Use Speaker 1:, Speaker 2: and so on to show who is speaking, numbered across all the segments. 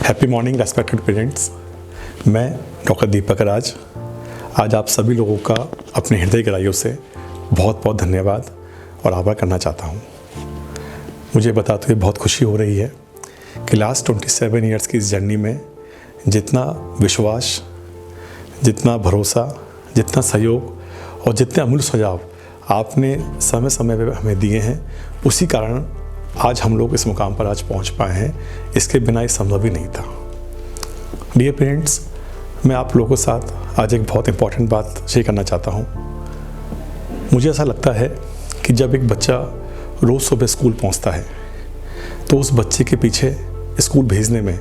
Speaker 1: Happy morning respected parents. मैं doctor दीपक राज आज आप सभी लोगों का अपने हृदय गहराइयों से बहुत बहुत धन्यवाद और आभार करना चाहता हूँ। मुझे बताते हुए बहुत खुशी हो रही है कि लास्ट 27 ईयर्स की इस जर्नी में जितना विश्वास, जितना भरोसा, जितना सहयोग और जितने अमूल्य सुझाव आपने समय समय पर हमें दिए हैं, उसी कारण आज हम लोग इस मुकाम पर आज पहुंच पाए हैं। इसके बिना ये संभव ही नहीं था। डियर पेरेंट्स, मैं आप लोगों के साथ आज एक बहुत इंपॉर्टेंट बात शेयर करना चाहता हूं। मुझे ऐसा लगता है कि जब एक बच्चा रोज़ सुबह स्कूल पहुंचता है तो उस बच्चे के पीछे स्कूल भेजने में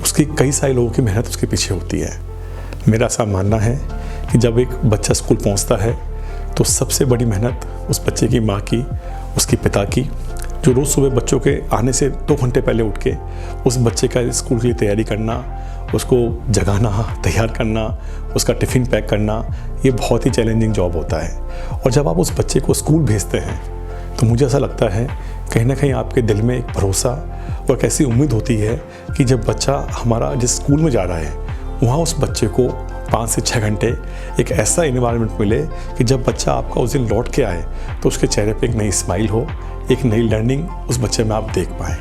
Speaker 1: उसकी कई सारे लोगों की मेहनत उसके पीछे होती है। मेरा ऐसा मानना है कि जब एक बच्चा स्कूल पहुंचता है तो सबसे बड़ी मेहनत उस बच्चे की माँ की, उसके पिता की, जो रोज़ सुबह बच्चों के आने से 2 घंटे पहले उठ के उस बच्चे का स्कूल की तैयारी करना, उसको जगाना, तैयार करना, उसका टिफ़िन पैक करना, ये बहुत ही चैलेंजिंग जॉब होता है। और जब आप उस बच्चे को स्कूल भेजते हैं तो मुझे ऐसा लगता है कहीं ना कहीं आपके दिल में एक भरोसा और एक ऐसी उम्मीद होती है कि जब बच्चा हमारा जिस स्कूल में जा रहा है वहाँ उस बच्चे को 5 से 6 घंटे एक ऐसा इन्वायरमेंट मिले कि जब बच्चा आपका उस दिन लौट के आए तो उसके चेहरे पे एक नई स्माइल हो, एक नई लर्निंग उस बच्चे में आप देख पाएँ।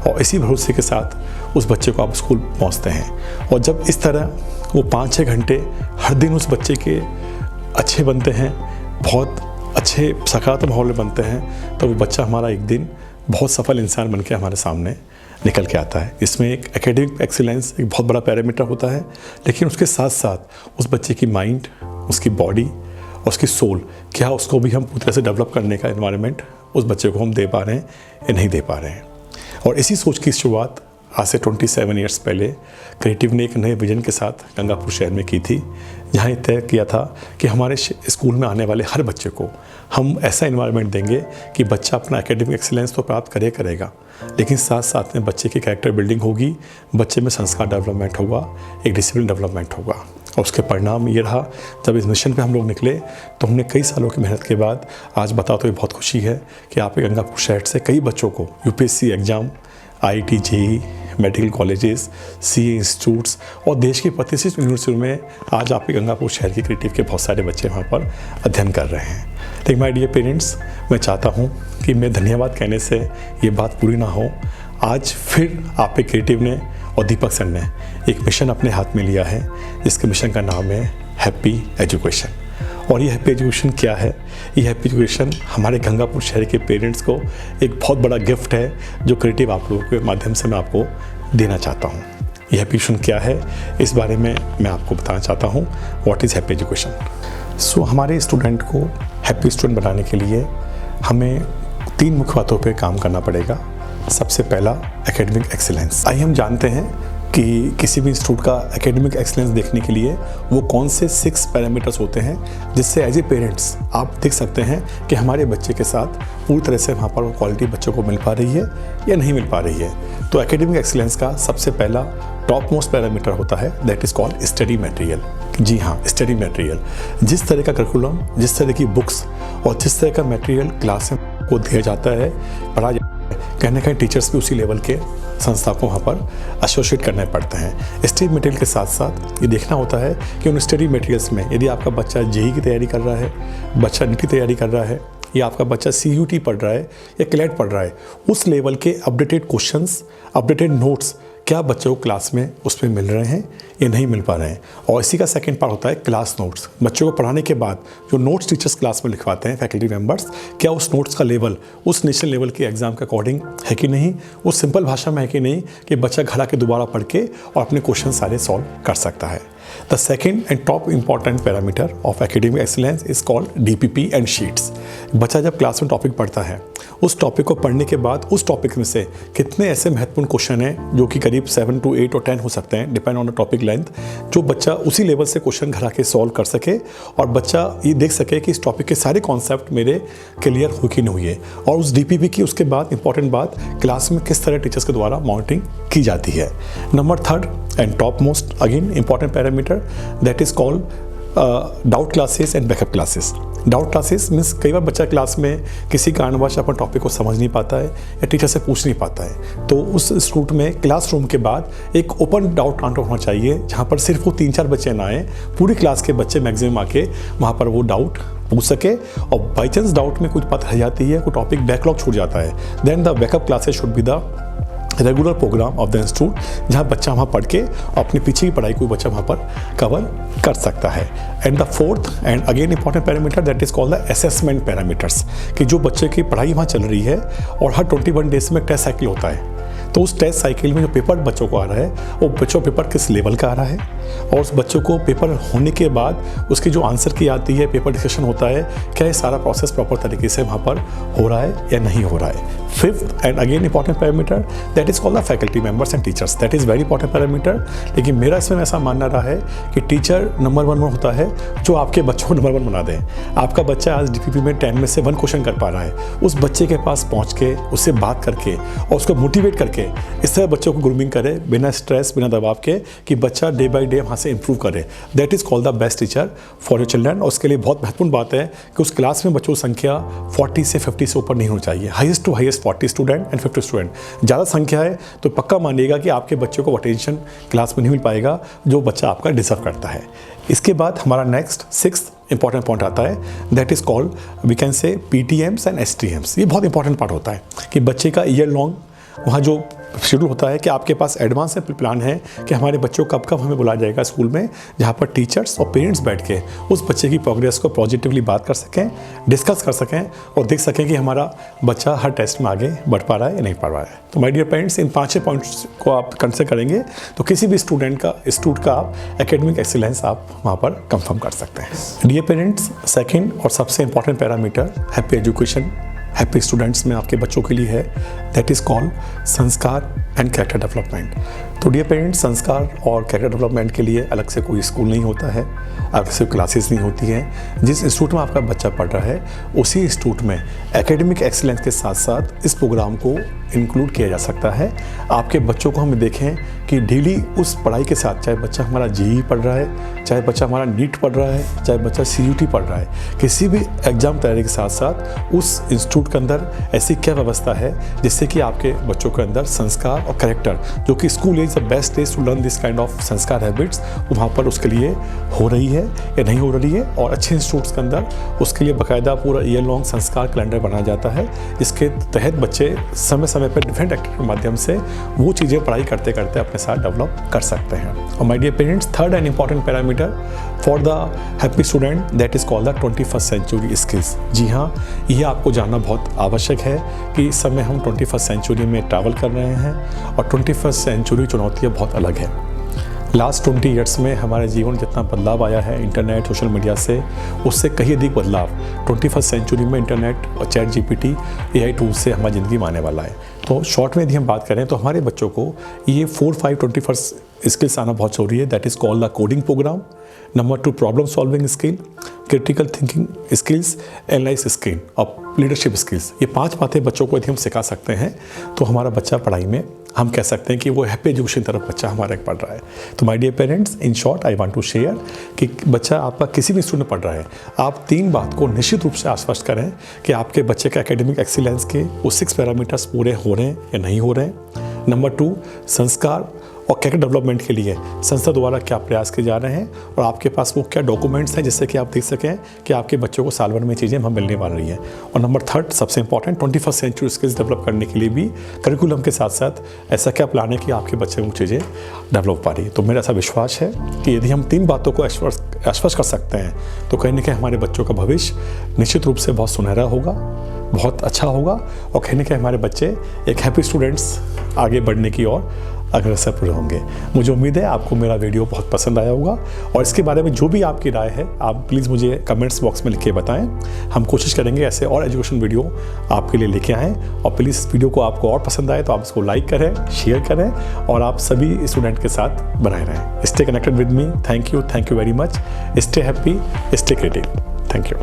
Speaker 1: और इसी भरोसे के साथ उस बच्चे को आप स्कूल पहुंचते हैं। और जब इस तरह वो 5-6 घंटे हर दिन उस बच्चे के अच्छे बनते हैं, बहुत अच्छे सकारात्मक माहौल में बनते हैं, तो वो बच्चा हमारा एक दिन बहुत सफल इंसान बन के हमारे सामने निकल के आता है। इसमें एक एकेडमिक एक्सीलेंस एक बहुत बड़ा पैरामीटर होता है, लेकिन उसके साथ साथ उस बच्चे की माइंड, उसकी बॉडी और उसकी सोल, क्या उसको भी हम पूरी तरह से डेवलप करने का एनवायरनमेंट उस बच्चे को हम दे पा रहे हैं या नहीं दे पा रहे हैं। और इसी सोच की शुरुआत आज से 27 ईयर्स पहले क्रिएटिव ने एक नए विजन के साथ गंगापुर शहर में की थी, जहाँ ये तय किया था कि हमारे स्कूल में आने वाले हर बच्चे को हम ऐसा इन्वायरमेंट देंगे कि बच्चा अपना एकेडमिक एक्सीलेंस तो प्राप्त करेगा, लेकिन साथ साथ में बच्चे की कैरेक्टर बिल्डिंग होगी, बच्चे में संस्कार डेवलपमेंट होगा, एक डिसिप्लिन डेवलपमेंट होगा। और उसके परिणाम ये रहा, जब इस मिशन पे हम लोग निकले तो हमने कई सालों की मेहनत के बाद आज बताते हुए बहुत खुशी है कि आप गंगापुर शहर से कई बच्चों को UPSC exam, IIT, JEE, medical colleges, CA institutes और देश की प्रतिष्ठित यूनिवर्सिटियों में आज आपके गंगापुर शहर के क्रिएटिव के बहुत सारे बच्चे वहाँ पर अध्ययन कर रहे हैं। लेकिन माय डियर पेरेंट्स, मैं चाहता हूँ कि मैं धन्यवाद कहने से ये बात पूरी ना हो। आज फिर आपके क्रिएटिव ने और दीपक सर ने एक मिशन अपने हाथ में लिया है, जिसके मिशन का नाम है हैप्पी एजुकेशन। और ये हैप्पी एजुकेशन क्या है? ये हैप्पी एजुकेशन हमारे गंगापुर शहर के पेरेंट्स को एक बहुत बड़ा गिफ्ट है, जो क्रिएटिव आप लोगों के माध्यम से मैं आपको देना चाहता हूँ। ये हैप्पी एजुकेशन क्या है, इस बारे में मैं आपको बताना चाहता हूँ। What is happy education? So हमारे स्टूडेंट को हैप्पी स्टूडेंट बनाने के लिए हमें 3 मुख्य बातों पर काम करना पड़ेगा। सबसे पहला, एकेडमिक एक्सीलेंस। आइए हम जानते हैं कि किसी भी इंस्टीट्यूट का एकेडमिक एक्सीलेंस देखने के लिए वो कौन से 6 पैरामीटर्स होते हैं, जिससे एज ए पेरेंट्स आप देख सकते हैं कि हमारे बच्चे के साथ पूरी तरह से वहाँ पर वो क्वालिटी बच्चों को मिल पा रही है या नहीं मिल पा रही है। तो एकेडमिक एक्सीलेंस का सबसे पहला टॉप मोस्ट पैरामीटर होता है, that is called study material. जी हाँ, स्टडी मटेरियल। जिस तरह का करिकुलम, जिस तरह की बुक्स और जिस तरह का मटेरियल क्लास में को दिया जाता है, पढ़ा जाता है, कहीं ना कहीं टीचर्स भी उसी लेवल के संस्था को वहाँ पर एसोसिएट करने पड़ते हैं। स्टडी मटेरियल के साथ साथ ये देखना होता है कि उन स्टडी मटेरियल्स में यदि आपका बच्चा JEE की तैयारी कर रहा है, बच्चा NEET की तैयारी कर रहा है, या आपका बच्चा CUT पढ़ रहा है या क्लैट पढ़ रहा है, उस लेवल के अपडेटेड क्वेश्चंस, अपडेटेड नोट्स क्या बच्चों को क्लास में उसमें मिल रहे हैं या नहीं मिल पा रहे हैं। और इसी का सेकंड पार्ट होता है क्लास नोट्स। बच्चों को पढ़ाने के बाद जो नोट्स टीचर्स क्लास में लिखवाते हैं, फैकल्टी मेंबर्स, क्या उस नोट्स का लेवल उस नेशनल लेवल के एग्जाम के अकॉर्डिंग है कि नहीं, वो सिंपल भाषा में है कि नहीं, कि बच्चा घर आके दोबारा पढ़ के और अपने क्वेश्चन सारे सॉल्व कर सकता है। The second and top important parameter of academic excellence is called DPP and sheets. बच्चा जब क्लास में टॉपिक पढ़ता है, उस टॉपिक को पढ़ने के बाद उस टॉपिक में से कितने ऐसे महत्वपूर्ण क्वेश्चन हैं, जो कि करीब 7 to 8 और 10 हो सकते हैं, depend on the topic length, जो बच्चा उसी लेवल से क्वेश्चन घर आके सॉल्व कर सके और बच्चा ये देख सके कि इस टॉपिक के सारे कॉन्सेप्ट मेरे क्लियर हुए कि नहीं हुए। और उस DPP की उसके बाद इंपॉर्टेंट बात, क्लास में किस तरह टीचर्स के द्वारा मॉनिटरिंग की जाती है। Number 3rd and top most again important parameter, that is called doubt classes and backup classes. Doubt classes means कई बार बच्चा क्लास में किसी कारणवश अपना टॉपिक को समझ नहीं पाता है या टीचर से पूछ नहीं पाता है, तो उस इंस्टीट्यूट में क्लासरूम के बाद एक ओपन डाउट काउंटर होना चाहिए जहाँ पर सिर्फ वो 3-4 बच्चे ना आए, पूरी क्लास के बच्चे मैक्सिमम आके वहाँ पर वो डाउट पूछ सके। और बाई चांस डाउट में कुछ बात रह जाती है, कोई टॉपिक बैकलॉग छूट जाता है, then the backup classes should be the regular program of the institute, जहाँ बच्चा वहाँ पढ़ के अपनी पीछे की पढ़ाई कोई बच्चा वहाँ पर कवर कर सकता है। And the fourth and again important parameter that is called the assessment parameters, कि जो बच्चे की पढ़ाई वहाँ चल रही है और हर 21 डेज में टेस्ट साइकिल होता है, तो उस टेस्ट साइकिल में जो पेपर बच्चों को आ रहा है वो बच्चों पेपर किस लेवल का आ रहा है, और उस बच्चों को पेपर होने के बाद उसकी जो आंसर की आती है, पेपर डिस्कशन होता है, क्या ये सारा प्रोसेस प्रॉपर तरीके से वहाँ पर हो रहा है या नहीं हो रहा है। Fifth and again important parameter that is called the faculty members and teachers, that is very important parameter. लेकिन मेरा इसमें ऐसा मानना रहा है कि टीचर नंबर 1 होता है जो आपके बच्चों को नंबर 1 बना दे। आपका बच्चा आज DPP में 10 में से 1 क्वेश्चन कर पा रहा है, उस बच्चे के पास पहुँच के उससे बात करके और उसको मोटिवेट करके इस तरह बच्चों को ग्रूमिंग करे बिना स्ट्रेस बिना दबाव के, कि बच्चा डे बाय डे वहाँ से इंप्रूव करे। That is called the best teacher for your children. और उसके लिए बहुत महत्वपूर्ण बात है कि उस क्लास में बच्चों की संख्या 40 से 50 से ऊपर नहीं होनी चाहिए, highest to highest 40 student and 50 student. ज़्यादा संख्या है तो पक्का मानिएगा कि आपके बच्चों को अटेंशन क्लास में नहीं मिल पाएगा जो बच्चा आपका डिजर्व करता है। इसके बाद हमारा नेक्स्ट 6th इंपॉर्टेंट पॉइंट आता है, that is called we can say PTMs and STMs। ये बहुत इंपॉर्टेंट पार्ट होता है कि बच्चे का ईयर लॉन्ग वहाँ जो शेड्यूल होता है कि आपके पास एडवांस प्लान है कि हमारे बच्चों कब कब हमें बुलाया जाएगा स्कूल में, जहाँ पर टीचर्स और पेरेंट्स बैठ के उस बच्चे की प्रोग्रेस को पॉजिटिवली बात कर सकें, डिस्कस कर सकें और देख सकें कि हमारा बच्चा हर टेस्ट में आगे बढ़ पा रहा है या नहीं पढ़ रहा है। तो माय डियर पेरेंट्स, इन 5-6 पॉइंट्स को आप कंसिडर करेंगे तो किसी भी स्टूडेंट का आप एकेडमिक एक्सीलेंस आप वहाँ पर कंफर्म कर सकते हैं। डियर पेरेंट्स, सेकेंड और सबसे important parameter happy education, happy students में आपके बच्चों के लिए है, दैट इज़ कॉल्ड संस्कार एंड कैरेक्टर डेवलपमेंट। तो डियर पेरेंट्स, संस्कार और कैरेक्टर डेवलपमेंट के लिए अलग से कोई स्कूल नहीं होता है, अलग से क्लासेस नहीं होती हैं। जिस इंस्टीट्यूट में आपका बच्चा पढ़ रहा है उसी इंस्टीट्यूट में एकेडमिक एक्सीलेंस के साथ साथ इस प्रोग्राम को इंक्लूड किया जा सकता है। आपके बच्चों को हम देखें कि डेली उस पढ़ाई के साथ, चाहे बच्चा हमारा JEE पढ़ रहा है, चाहे बच्चा हमारा NEET पढ़ रहा है, चाहे बच्चा CUT पढ़ रहा है, किसी भी एग्जाम तैयारी के साथ साथ उस इंस्टीट्यूट के अंदर ऐसी क्या व्यवस्था है जिससे कि आपके बच्चों के अंदर संस्कार और कैरेक्टर, जो कि school is the best place to learn this kind of संस्कार हैबिट्स, वहाँ पर उसके लिए हो रही है या नहीं हो रही है। और अच्छे इंस्टीट्यूट्स के अंदर उसके लिए बाकायदा पूरा ईयर लॉन्ग संस्कार कैलेंडर बनाया जाता है, जिसके तहत बच्चे समय समय पर डिफरेंट एक्टिविटी के माध्यम से वो चीज़ें पढ़ाई करते करते अपने साथ डेवलप कर सकते हैं। और my dear parents, third and important parameter for the happy student that is called the 21st century skills. जी हाँ, ये आपको जानना बहुत आवश्यक है कि इस समय हम 21st सेंचुरी में ट्रैवल कर रहे हैं और 21st सेंचुरी चुनौतियाँ बहुत अलग है। लास्ट 20 ईयर्स में हमारे जीवन में जितना बदलाव आया है इंटरनेट सोशल मीडिया से, उससे कहीं अधिक बदलाव 21st सेंचुरी में इंटरनेट और ChatGPT AI टूल से हमारी ज़िंदगी में आने वाला है। तो शॉर्ट में यदि हम बात करें तो हमारे बच्चों को ये 4-5 21st स्किल्स आना बहुत ज़रूरी है, that is called the coding program. Number 2 problem solving skill, critical thinking skills, analysis skill और लीडरशिप स्किल्स। ये 5 बातें बच्चों को यदि हम सिखा सकते हैं तो हमारा बच्चा पढ़ाई में हम कह सकते हैं कि वो हैप्पी एजुकेशन तरफ बच्चा हमारा पढ़ रहा है। तो my dear parents, in short I want to share कि बच्चा आपका किसी भी इंस्टीट्यूट में पढ़ रहा है, आप 3 बात को निश्चित रूप से आश्वस्त करें कि आपके बच्चे के एकेडमिक एक्सीलेंस के वो 6 पैरामीटर्स पूरे हो रहे हैं या नहीं हो रहे हैं। नंबर 2, संस्कार और कैरेक्टर डेवलपमेंट के लिए संस्था द्वारा क्या प्रयास किए जा रहे हैं और आपके पास वो क्या डॉक्यूमेंट्स हैं जिससे कि आप देख सकें कि आपके बच्चों को साल भर में चीज़ें वहाँ मिलने वाली हैं। और नंबर 3 सबसे important 21st century skills develop करने के लिए भी करिकुलम के साथ साथ ऐसा क्या प्लान है कि आपके बच्चे को चीज़ें डेवलप पा रही है। तो मेरा ऐसा विश्वास है कि यदि हम 3 बातों को आश्वस्त कर सकते हैं तो कहीं ना कहीं हमारे बच्चों का भविष्य निश्चित रूप से बहुत सुनहरा होगा, बहुत अच्छा होगा और कहीं ना कहीं हमारे बच्चे एक हैप्पी स्टूडेंट्स आगे बढ़ने की ओर अग्रसर पूरे होंगे। मुझे उम्मीद है आपको मेरा वीडियो बहुत पसंद आया होगा और इसके बारे में जो भी आपकी राय है आप प्लीज़ मुझे कमेंट्स बॉक्स में लिख के बताएं। हम कोशिश करेंगे ऐसे और एजुकेशन वीडियो आपके लिए लेके आएँ और प्लीज़ इस वीडियो को आपको और पसंद आए तो आप इसको लाइक करें, शेयर करें और आप सभी स्टूडेंट के साथ बनाए रहें। Stay connected with me. Thank you very much. Stay happy, stay creative. Thank you.